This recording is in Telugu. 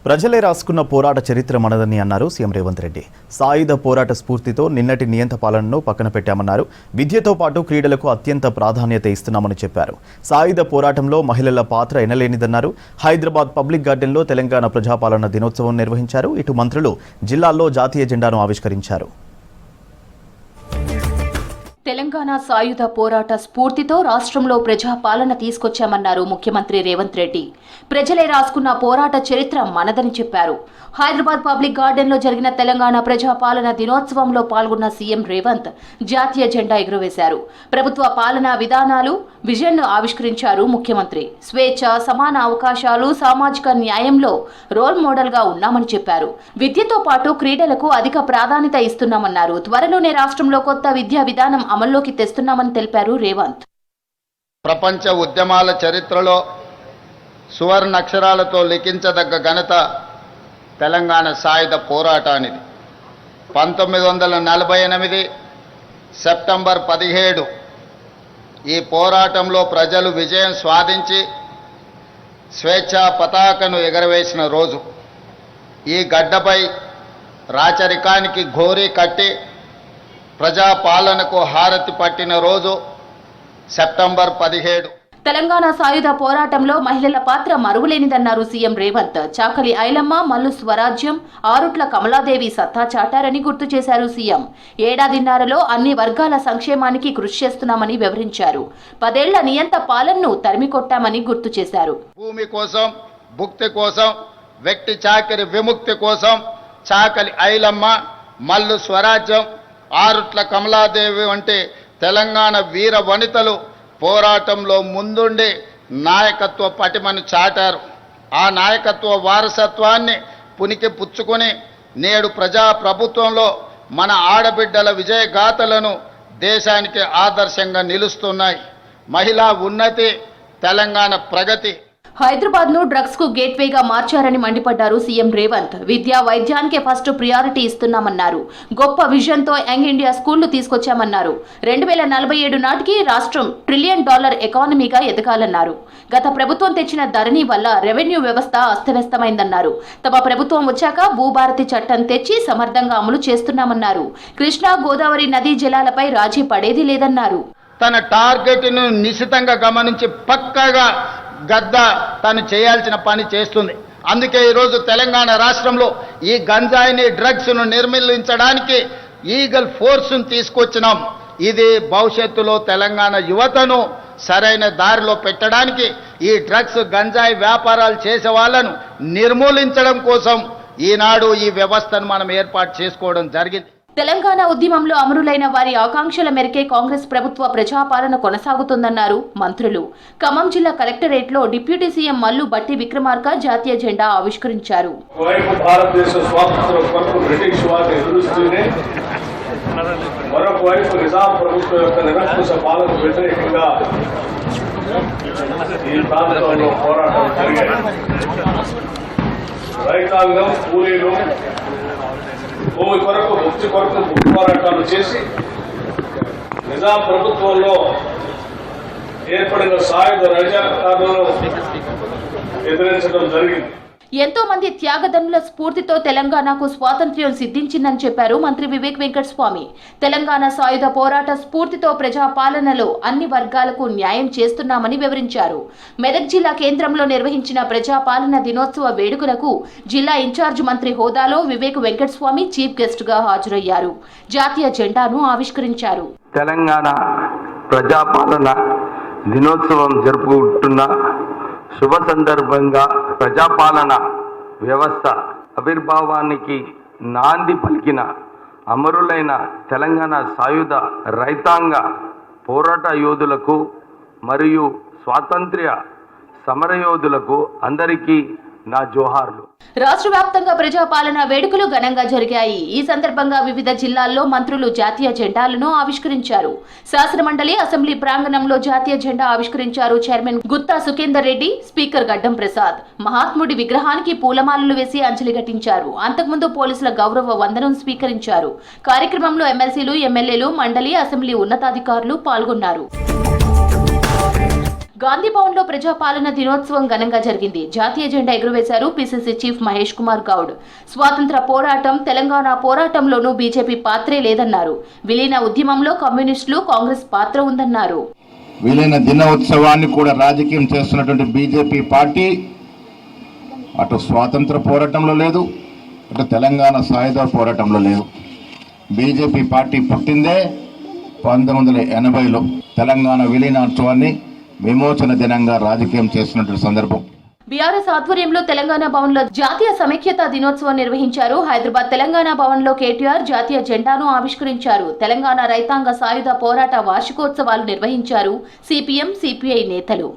ప్రజలే రాసుకున్న పోరాట చరిత్ర మనదని అన్నారు సీఎం రేవంత్ రెడ్డి. సాయుధ పోరాట స్ఫూర్తితో నిన్నటి నియంత పాలనను పక్కన పెట్టామన్నారు. విద్యతో పాటు క్రీడలకు అత్యంత ప్రాధాన్యత ఇస్తున్నామని చెప్పారు. సాయుధ పోరాటంలో మహిళల పాత్ర ఎనలేనిదన్నారు. హైదరాబాద్ పబ్లిక్ గార్డెన్లో తెలంగాణ ప్రజాపాలన దినోత్సవం నిర్వహించారు. ఇటు మంత్రులు జిల్లాల్లో జాతీయ జెండాను ఆవిష్కరించారు. తెలంగాణ సాయుధ పోరాట స్ఫూర్తితో రాష్ట్రంలో ప్రజాపాలన తీసుకొచ్చామన్నారు ముఖ్యమంత్రి రేవంత్ రెడ్డి. ప్రజలే రాసుకున్న పోరాట చరిత్ర మనదని చెప్పారు. హైదరాబాద్ పబ్లిక్ గార్డెన్లో జరిగిన తెలంగాణ ప్రజాపాలన దినోత్సవంలో పాల్గొన్న సీఎం రేవంత్ జాతీయ జెండా ఎగురవేశారు. ప్రభుత్వ పాలనా విధానాలు, విజన్ను ఆవిష్కరించారు ముఖ్యమంత్రి. స్వేచ్ఛ, సమాన అవకాశాలు, సామాజిక న్యాయంలో రోల్ మోడల్గా ఉన్నామని చెప్పారు. విద్యతో పాటు క్రీడలకు అధిక ప్రాధాన్యత ఇస్తున్నామన్నారు. త్వరలోనే రాష్ట్రంలో కొత్త విద్యా విధానం అమల్లోకి తెస్తున్నామని తెలిపారు రేవంత్. ప్రపంచ ఉద్యమాల చరిత్రలో సువర్ణ అక్షరాలతో లిఖించదగ్గ ఘనత తెలంగాణ సాయుధ పోరాటానిది. 1948 సెప్టెంబర్ 17 ఈ పోరాటంలో ప్రజలు విజయం సాధించి స్వేచ్ఛా పతాకను ఎగరవేసిన రోజు. ఈ గడ్డపై రాచరికానికి ఘోరీ కట్టి ప్రజాపాలనకు హారతి పట్టిన రోజు సెప్టెంబర్ 17. తెలంగాణ సాయుధ పోరాటంలో మహిళల పాత్ర మరువలేనిదన్నారు సీఎం రేవంత్. చాకలి ఐలమ్మ, మల్లు స్వరాజ్యం, ఆరుట్ల కమలాదేవి సత్తా చాటారని గుర్తు చేశారు సీఎం. ఏడాదిన్నరలో అన్ని వర్గాల సంక్షేమానికి కృషి చేస్తున్నామని వివరించారు. 10 ఏళ్ల నియంత పాలనను తరిమికొట్టామని గుర్తు చేశారు. భూమి కోసం, భుక్తి కోసం, వ్యక్తి చాకరి విముక్తి కోసం చాకలి ఐలమ్మ, మల్లు స్వరాజ్యం, ఆరుట్ల కమలాదేవి వంటి తెలంగాణ వీర వనితలు పోరాటంలో ముందుండి నాయకత్వ పటిమను చాటారు. ఆ నాయకత్వ వారసత్వాన్ని పునికి పుచ్చుకొని నేడు ప్రజాప్రభుత్వంలో మన ఆడబిడ్డల విజయగాథలను దేశానికి ఆదర్శంగా నిలుస్తున్నాయి. మహిళా ఉన్నతి, తెలంగాణ ప్రగతి. హైదరాబాద్ ను డ్రగ్స్ కు గేట్వేగా మార్చారని మండిపడ్డారు సీఎం రేవంత్. విద్యా, వైద్యానికే ఫస్ట్ ప్రియారిటీ ఇస్తున్నామన్నారు. గొప్ప విజన్ తో యంగ్ ఇండియా స్కూళ్లు తీసుకొచ్చామన్నారు. 2047 నాటికి రాష్ట్రం $1 ట్రిలియన్ ఎకానమీగా ఎదగాలన్నారు. గత ప్రభుత్వం తెచ్చిన ధరణి వల్ల రెవెన్యూ వ్యవస్థ అస్తవ్యస్తమైందన్నారు. తమ ప్రభుత్వం వచ్చాక భూభారతి చట్టం తెచ్చి సమర్థంగా అమలు చేస్తున్నామన్నారు. కృష్ణా, గోదావరి నదీ జలాలపై రాజీ పడేది లేదన్నారు. తన టార్గెట్ ను నిశితంగా గమనించి పక్కాగా గద్ద తను చేయాల్సిన పని చేస్తుంది. అందుకే ఈరోజు తెలంగాణ రాష్ట్రంలో ఈ గంజాయిని, డ్రగ్స్ను నిర్మూలించడానికి ఈగల్ ఫోర్స్ను తీసుకొచ్చినాం. ఇది భవిష్యత్తులో తెలంగాణ యువతను సరైన దారిలో పెట్టడానికి, ఈ డ్రగ్స్, గంజాయి వ్యాపారాలు చేసే వాళ్ళను నిర్మూలించడం కోసం ఈనాడు ఈ వ్యవస్థను మనం ఏర్పాటు చేసుకోవడం జరిగింది. తెలంగాణ ఉద్యమంలో అమరులైన వారి ఆకాంక్షల మేరకే కాంగ్రెస్ ప్రభుత్వ ప్రజాపాలన కొనసాగుతుందన్నారు మంత్రులు. ఖమ్మం జిల్లా కలెక్టరేట్లో డిప్యూటీ సీఎం మల్లు బట్టి విక్రమార్క జాతీయ జెండా ఆవిష్కరించారు. రైతాంగం, కూలీలు భూమి కొరకు, ముక్తి కొరకు పోరాటాలు చేసి నిజాం ప్రభుత్వంలో ఏర్పడిన సాయుధ రజాకారులను ఎదిరించడం జరిగింది. ఎంతో మంది త్యాగదనుల స్ఫూర్తితో తెలంగాణకు స్వాతంత్ర్యం సిద్ధించిందని చెప్పారు మంత్రి వివేక్ వెంకటస్వామి. తెలంగాణ సాయుధ పోరాట స్ఫూర్తితో ప్రజాపాలనలో అన్ని వర్గాలకు న్యాయం చేస్తున్నామని వివరించారు. మెదక్ జిల్లా కేంద్రంలో నిర్వహించిన ప్రజాపాలన దినోత్సవ వేడుకలకు జిల్లా ఇన్ఛార్జ్ మంత్రి హోదాలో వివేక్ వెంకటస్వామి చీఫ్ గెస్ట్ గా హాజరయ్యారు. జాతీయ జెండాను ఆవిష్కరించారు. తెలంగాణ ప్రజాపాలన దినోత్సవం జరుపుకుంటున్న శుభ సందర్భంగా ప్రజాపాలన వ్యవస్థ ఆవిర్భావానికి నాంది పలికిన అమరులైన తెలంగాణ సాయుధ రైతాంగ పోరాట యోధులకు మరియు స్వాతంత్ర్య సమరయోధులకు అందరికీ నా జోహార్లు. రాష్ట్ర వ్యాప్తంగా ప్రజాపాలన వేడుకలు ఘనంగా జరిగాయి. ఈ సందర్భంగా వివిధ జిల్లాల్లో మంత్రులు జాతీయ జెండాలను ఆవిష్కరించారు. శాసనమండలి, అసెంబ్లీ ప్రాంగణంలో జాతీయ జెండా ఆవిష్కరించారు చైర్మన్ గుత్తా సుఖేందర్ రెడ్డి, స్పీకర్ గడ్డం ప్రసాద్. మహాత్ముడి విగ్రహానికి పూలమాలలు వేసి అంజలి ఘటించారు. అంతకుముందు పోలీసుల గౌరవ వందనం స్వీకరించారు. కార్యక్రమంలో ఎమ్మెల్సీలు, ఎమ్మెల్యేలు, మండలి, అసెంబ్లీ ఉన్నతాధికారులు పాల్గొన్నారు. గాంధీ భవన్లో ప్రజాపాలన దినోత్సవం ఘనంగా జరిగింది. జాతీయ జెండా ఎగురవేశారు పిసిసి చీఫ్ మహేష్ కుమార్ గౌడ్. స్వాతంత్ర పోరాటం, తెలంగాణ పోరాటంలోనూ బీజేపీ పాత్రే లేదన్నారు. విలీన ఉద్యమంలో కమ్యూనిస్టులు, కాంగ్రెస్ పాత్ర ఉందన్నారు. విలీన దినోత్సవాన్ని కూడా రాజకీయం చేస్తున్నటువంటి బీజేపీ పార్టీ అటు స్వాతంత్ర పోరాటంలో లేదు, అటు తెలంగాణ సాయుధ పోరాటంలో లేదు. బీజేపీ పార్టీ పుట్టిందే 1980లో తెలంగాణ విలీనోత్సవాన్ని విమోచన దినంగా రాజకీయం చేస్తున్నటువంటి సందర్భం. బీఆర్ఎస్ ఆధ్వర్యంలో తెలంగాణ భవన్లో జాతీయ సమైక్యత దినోత్సవం నిర్వహించారు. హైదరాబాద్ తెలంగాణ భవన్లో కేటీఆర్ జాతీయ జెండాను ఆవిష్కరించారు. తెలంగాణ రైతాంగ సాయుధ పోరాట వార్షికోత్సవాలు నిర్వహించారు సిపిఎం, సిపిఐ నేతలు.